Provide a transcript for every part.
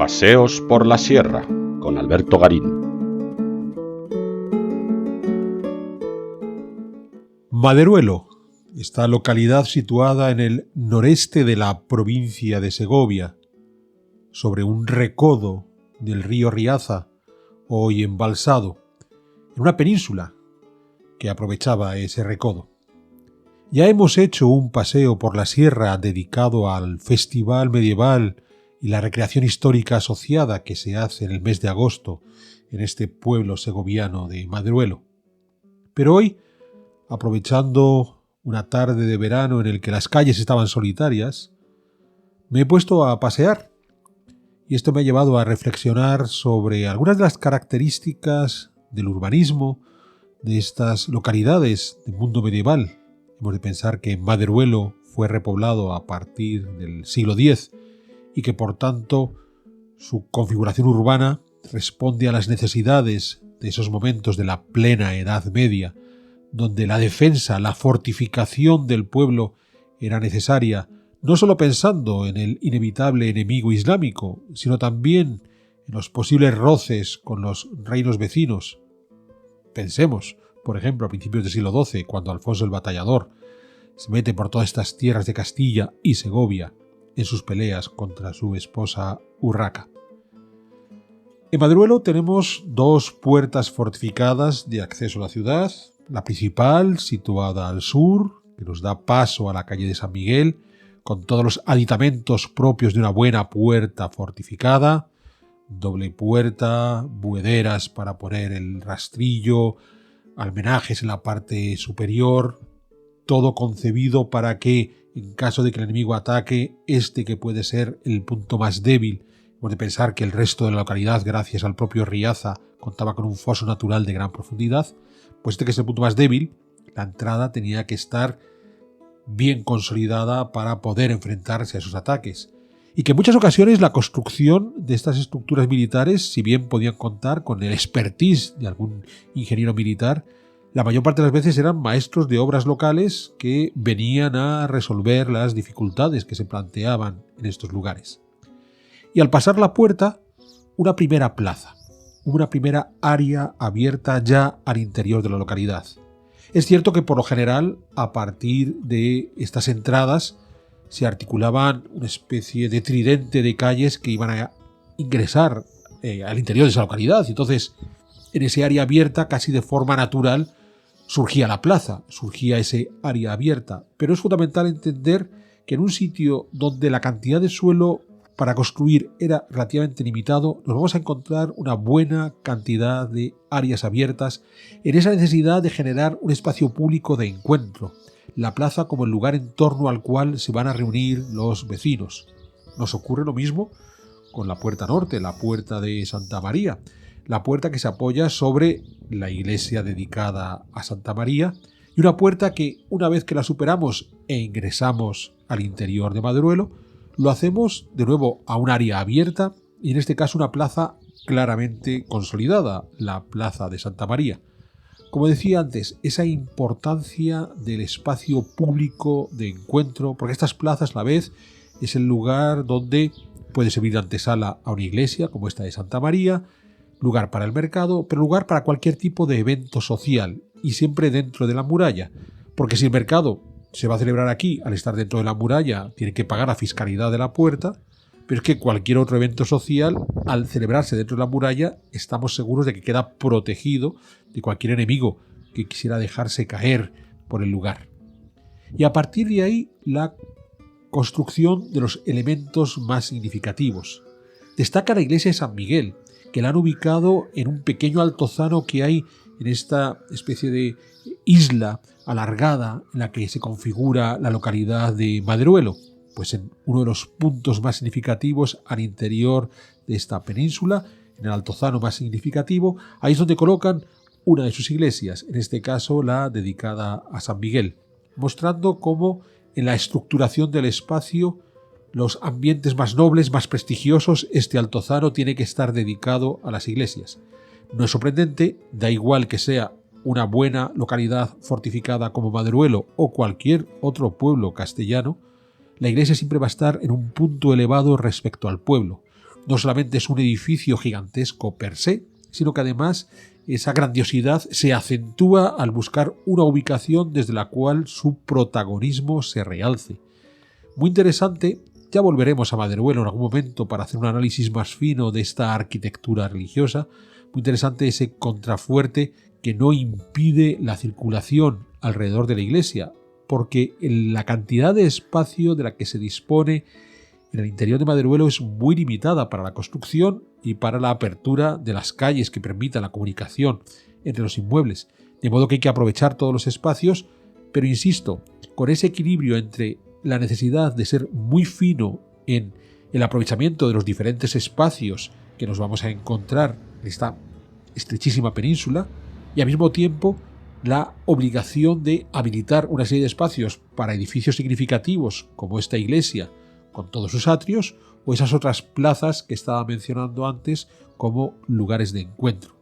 Paseos por la Sierra con Alberto Garín. Maderuelo, esta localidad situada en el noreste de la provincia de Segovia, sobre un recodo del río Riaza, hoy embalsado, en una península que aprovechaba ese recodo. Ya hemos hecho un paseo por la sierra dedicado al Festival Medieval y la recreación histórica asociada que se hace en el mes de agosto en este pueblo segoviano de Maderuelo. Pero hoy, aprovechando una tarde de verano en el que las calles estaban solitarias, me he puesto a pasear y esto me ha llevado a reflexionar sobre algunas de las características del urbanismo de estas localidades del mundo medieval. Hemos de pensar que Maderuelo fue repoblado a partir del siglo X y que por tanto su configuración urbana responde a las necesidades de esos momentos de la plena Edad Media, donde la defensa, la fortificación del pueblo era necesaria, no solo pensando en el inevitable enemigo islámico, sino también en los posibles roces con los reinos vecinos. Pensemos, por ejemplo, a principios del siglo XII, cuando Alfonso el Batallador se mete por todas estas tierras de Castilla y Segovia en sus peleas contra su esposa Urraca. En Maderuelo tenemos dos puertas fortificadas de acceso a la ciudad, la principal, situada al sur, que nos da paso a la calle de San Miguel, con todos los aditamentos propios de una buena puerta fortificada, doble puerta, buhederas para poner el rastrillo, almenajes en la parte superior, todo concebido para que, en caso de que el enemigo ataque, que puede ser el punto más débil, hemos de pensar que el resto de la localidad, gracias al propio Riaza, contaba con un foso natural de gran profundidad, pues que es el punto más débil, la entrada tenía que estar bien consolidada para poder enfrentarse a esos ataques. Y que en muchas ocasiones la construcción de estas estructuras militares, si bien podían contar con el expertise de algún ingeniero militar, la mayor parte de las veces eran maestros de obras locales que venían a resolver las dificultades que se planteaban en estos lugares. Y al pasar la puerta, una primera plaza, una primera área abierta ya al interior de la localidad. Es cierto que por lo general, a partir de estas entradas, se articulaban una especie de tridente de calles que iban a ingresar al interior de esa localidad. Entonces, en ese área abierta, casi de forma natural, surgía la plaza, surgía ese área abierta. Pero es fundamental entender que en un sitio donde la cantidad de suelo para construir era relativamente limitado, nos vamos a encontrar una buena cantidad de áreas abiertas en esa necesidad de generar un espacio público de encuentro, la plaza como el lugar en torno al cual se van a reunir los vecinos. Nos ocurre lo mismo con la puerta norte, la puerta de Santa María, la puerta que se apoya sobre la iglesia dedicada a Santa María y una puerta que, una vez que la superamos e ingresamos al interior de Maderuelo, lo hacemos de nuevo a un área abierta y en este caso una plaza claramente consolidada, la plaza de Santa María. Como decía antes, esa importancia del espacio público de encuentro, porque estas plazas a la vez es el lugar donde puede servir de antesala a una iglesia como esta de Santa María, lugar para el mercado, pero lugar para cualquier tipo de evento social y siempre dentro de la muralla, porque si el mercado se va a celebrar aquí, al estar dentro de la muralla, tiene que pagar la fiscalidad de la puerta, pero es que cualquier otro evento social, al celebrarse dentro de la muralla, estamos seguros de que queda protegido de cualquier enemigo que quisiera dejarse caer por el lugar. Y a partir de ahí, la construcción de los elementos más significativos. Destaca la iglesia de San Miguel, que la han ubicado en un pequeño altozano que hay en esta especie de isla alargada en la que se configura la localidad de Maderuelo, pues en uno de los puntos más significativos al interior de esta península, en el altozano más significativo, ahí es donde colocan una de sus iglesias, en este caso la dedicada a San Miguel, mostrando cómo en la estructuración del espacio, los ambientes más nobles, más prestigiosos, este altozano tiene que estar dedicado a las iglesias. No es sorprendente, da igual que sea una buena localidad fortificada como Maderuelo o cualquier otro pueblo castellano, la iglesia siempre va a estar en un punto elevado respecto al pueblo. no solamente es un edificio gigantesco per se, sino que además esa grandiosidad se acentúa al buscar una ubicación desde la cual su protagonismo se realce. Muy interesante, ya volveremos a Maderuelo en algún momento para hacer un análisis más fino de esta arquitectura religiosa. Muy interesante ese contrafuerte que no impide la circulación alrededor de la iglesia, porque la cantidad de espacio de la que se dispone en el interior de Maderuelo es muy limitada para la construcción y para la apertura de las calles que permitan la comunicación entre los inmuebles. De modo que hay que aprovechar todos los espacios, pero insisto, con ese equilibrio entre la necesidad de ser muy fino en el aprovechamiento de los diferentes espacios que nos vamos a encontrar en esta estrechísima península y al mismo tiempo la obligación de habilitar una serie de espacios para edificios significativos como esta iglesia con todos sus atrios o esas otras plazas que estaba mencionando antes como lugares de encuentro.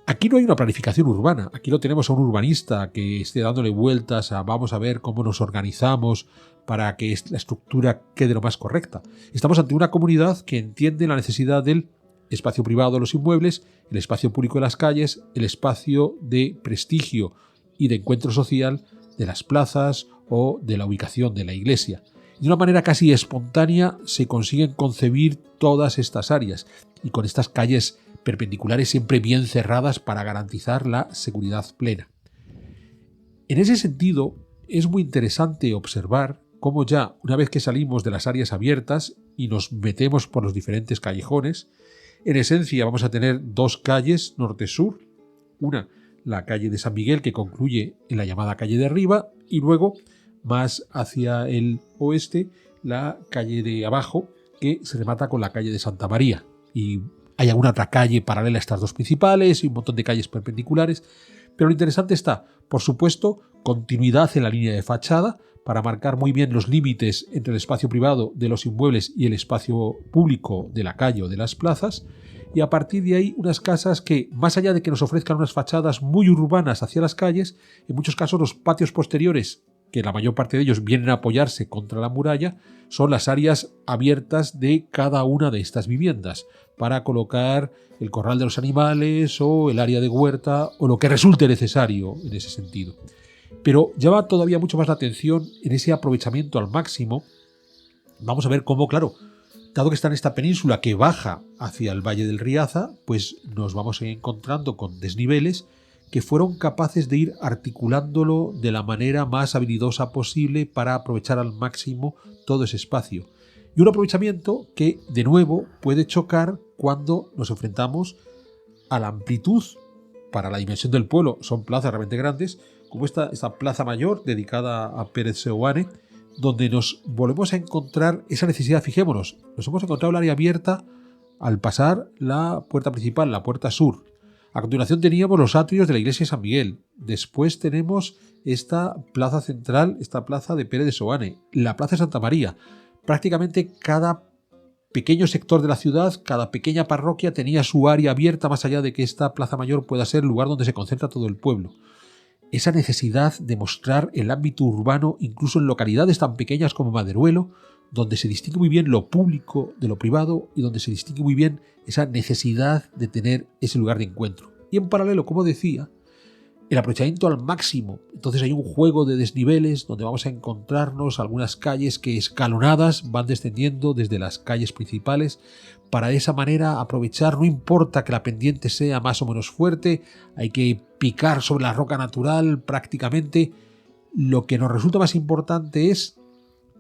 Aquí no hay una planificación urbana, aquí no tenemos a un urbanista que esté dándole vueltas a vamos a ver cómo nos organizamos para que la estructura quede lo más correcta. Estamos ante una comunidad que entiende la necesidad del espacio privado de los inmuebles, el espacio público de las calles, el espacio de prestigio y de encuentro social de las plazas o de la ubicación de la iglesia. De una manera casi espontánea se consiguen concebir todas estas áreas y con estas calles perpendiculares siempre bien cerradas para garantizar la seguridad plena. En ese sentido, es muy interesante observar cómo ya una vez que salimos de las áreas abiertas y nos metemos por los diferentes callejones, en esencia vamos a tener dos calles norte-sur, una la calle de San Miguel que concluye en la llamada calle de arriba y luego más hacia el oeste la calle de abajo que se remata con la calle de Santa María y hay alguna otra calle paralela a estas dos principales y un montón de calles perpendiculares, pero lo interesante está, por supuesto, continuidad en la línea de fachada para marcar muy bien los límites entre el espacio privado de los inmuebles y el espacio público de la calle o de las plazas, y a partir de ahí unas casas que, más allá de que nos ofrezcan unas fachadas muy urbanas hacia las calles, en muchos casos los patios posteriores, que la mayor parte de ellos vienen a apoyarse contra la muralla, son las áreas abiertas de cada una de estas viviendas para colocar el corral de los animales o el área de huerta o lo que resulte necesario en ese sentido. Pero llama todavía mucho más la atención en ese aprovechamiento al máximo. Vamos a ver cómo, claro, dado que está en esta península que baja hacia el Valle del Riaza, pues nos vamos a ir encontrando con desniveles que fueron capaces de ir articulándolo de la manera más habilidosa posible para aprovechar al máximo todo ese espacio. Y un aprovechamiento que, de nuevo, puede chocar cuando nos enfrentamos a la amplitud para la dimensión del pueblo. Son plazas realmente grandes, como esta plaza mayor dedicada a Pérez Seoane, donde nos volvemos a encontrar esa necesidad. Fijémonos, nos hemos encontrado el área abierta al pasar la puerta principal, la puerta sur. A continuación teníamos los atrios de la iglesia de San Miguel. Después tenemos esta plaza central, esta plaza de Pérez de Seoane, la plaza de Santa María. Prácticamente cada pequeño sector de la ciudad, cada pequeña parroquia tenía su área abierta más allá de que esta plaza mayor pueda ser el lugar donde se concentra todo el pueblo. Esa necesidad de mostrar el ámbito urbano incluso en localidades tan pequeñas como Maderuelo, donde se distingue muy bien lo público de lo privado y donde se distingue muy bien esa necesidad de tener ese lugar de encuentro. Y en paralelo, como decía, el aprovechamiento al máximo. Entonces hay un juego de desniveles donde vamos a encontrarnos algunas calles que escalonadas van descendiendo desde las calles principales para de esa manera aprovechar, no importa que la pendiente sea más o menos fuerte, hay que picar sobre la roca natural prácticamente. Lo que nos resulta más importante es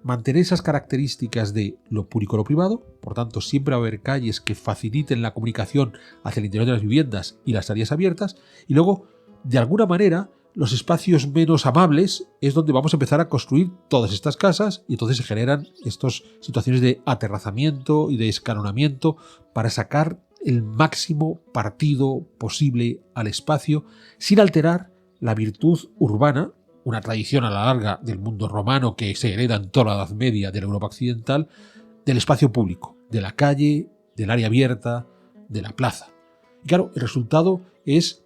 mantener esas características de lo público y lo privado, por tanto siempre va a haber calles que faciliten la comunicación hacia el interior de las viviendas y las áreas abiertas, y luego de alguna manera los espacios menos amables es donde vamos a empezar a construir todas estas casas y entonces se generan estas situaciones de aterrazamiento y de escalonamiento para sacar el máximo partido posible al espacio sin alterar la virtud urbana, una tradición a la larga del mundo romano que se hereda en toda la Edad Media de la Europa occidental, del espacio público, de la calle, del área abierta, de la plaza. Y claro, el resultado es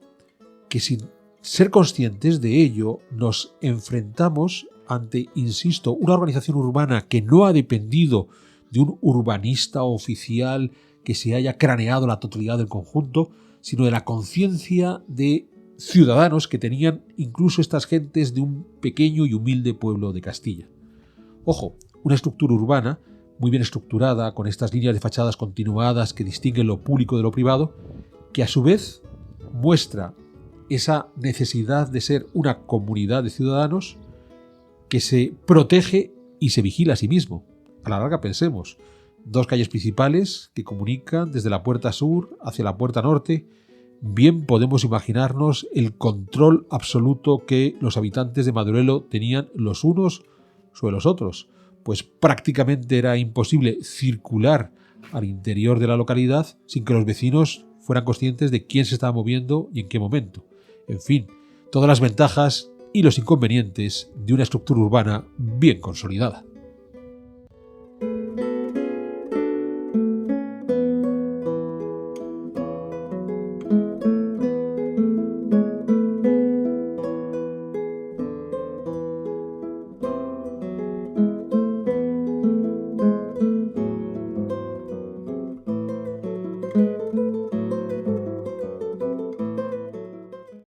que sin ser conscientes de ello nos enfrentamos ante, insisto, una organización urbana que no ha dependido de un urbanista oficial que se haya craneado la totalidad del conjunto, sino de la conciencia de ciudadanos que tenían incluso estas gentes de un pequeño y humilde pueblo de Castilla. Ojo, una estructura urbana muy bien estructurada, con estas líneas de fachadas continuadas que distinguen lo público de lo privado, que a su vez muestra esa necesidad de ser una comunidad de ciudadanos que se protege y se vigila a sí mismo. A la larga pensemos, 2 calles principales que comunican desde la puerta sur hacia la puerta norte. Bien podemos imaginarnos el control absoluto que los habitantes de Madurelos tenían los unos sobre los otros, pues prácticamente era imposible circular al interior de la localidad sin que los vecinos fueran conscientes de quién se estaba moviendo y en qué momento. En fin, todas las ventajas y los inconvenientes de una estructura urbana bien consolidada.